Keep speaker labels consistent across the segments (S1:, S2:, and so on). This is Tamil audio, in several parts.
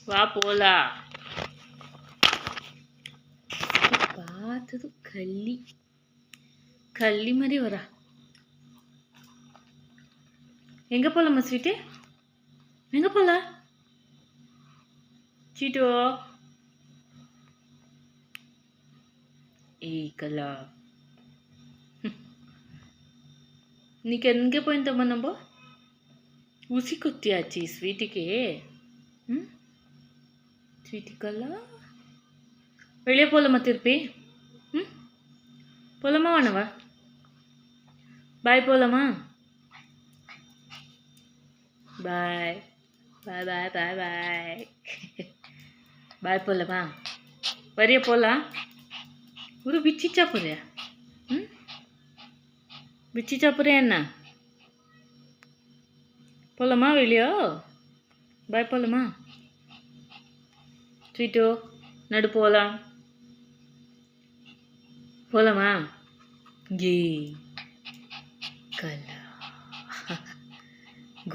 S1: வா போலாம். பார்த்தது கள்ளி கள்ளி மாதிரி வரா. எங்க போலாமா ஸ்வீட்டு? எங்க போல சீட்டோ? ஏய் கல்லா, இன்னைக்கு எங்கே போயிருந்தோம்மா நம்ம? ஊசி குத்தியாச்சு ஸ்வீட்டுக்கு. ம், ஸ்வீட்டுக்கல்லா வெளியே போகலாமா திருப்பி? ம், போகலாமா வேணவா? பாய் போகலாமா? பாய் பாய் பாய் பாய் பாய் பாய் போகலாமா? வரைய போகலாம். ஒரு பிச்சிச்சா போறியா? ம், பிச்சிச்சா போறியா என்ன? போகலாமா வெளியோ? பாய் போகலாமா? ஸ்வீட்டோ நடு போகலாம். போகலாமா? கே கலா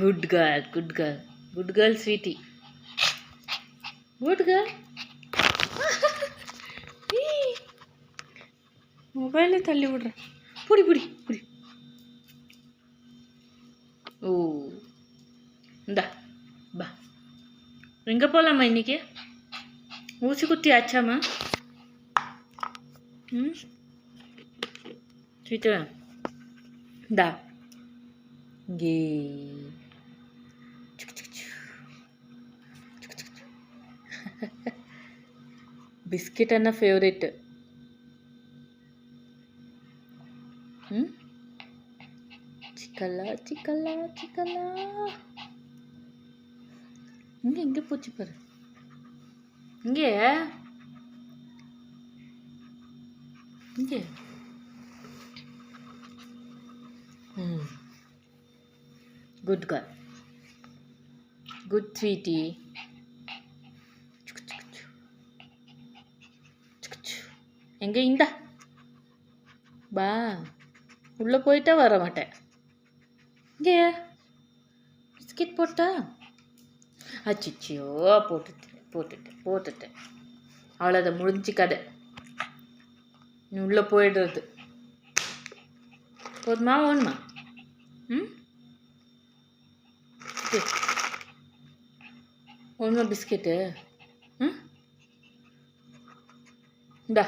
S1: good girl good girl good girl sweetie good girl. மொபைலே தள்ளி விடுறேன். புடி புடி புடி. ஓ இந்தா பா. எங்கே போகலாமா இன்னைக்கு? ஊசி குத்தி ஆச்சாமா? ம், ஸ்வீட்டு இந்தா கே பிஸ்கெட் என்ன ஃபேவரெட்டு? ம், சிக்கல்லா சிக்கல்லா சிக்கல்லா. இங்கே போச்சு பாரு. இங்கே இங்கே. ம், குட் கேர்ள் குட் ஸ்வீட்டி. எங்கே இந்தா பா. உள்ளே போயிட்டா வர மாட்டேன். இங்கே பிஸ்கெட் போட்டா? அச்சிச்சியோ, போட்டுட்டேன் அவ்வளோதான், முடிஞ்சு கதை. நீ உள்ளே போயிடுறது போதுமா வேணுமா? ம், ஒன்றுமா பிஸ்கெட்டு? ம், இந்தா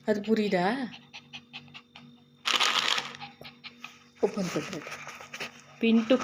S1: அது புரியுதா? ஓப்பன் பண்ணுறது பின்ட்டு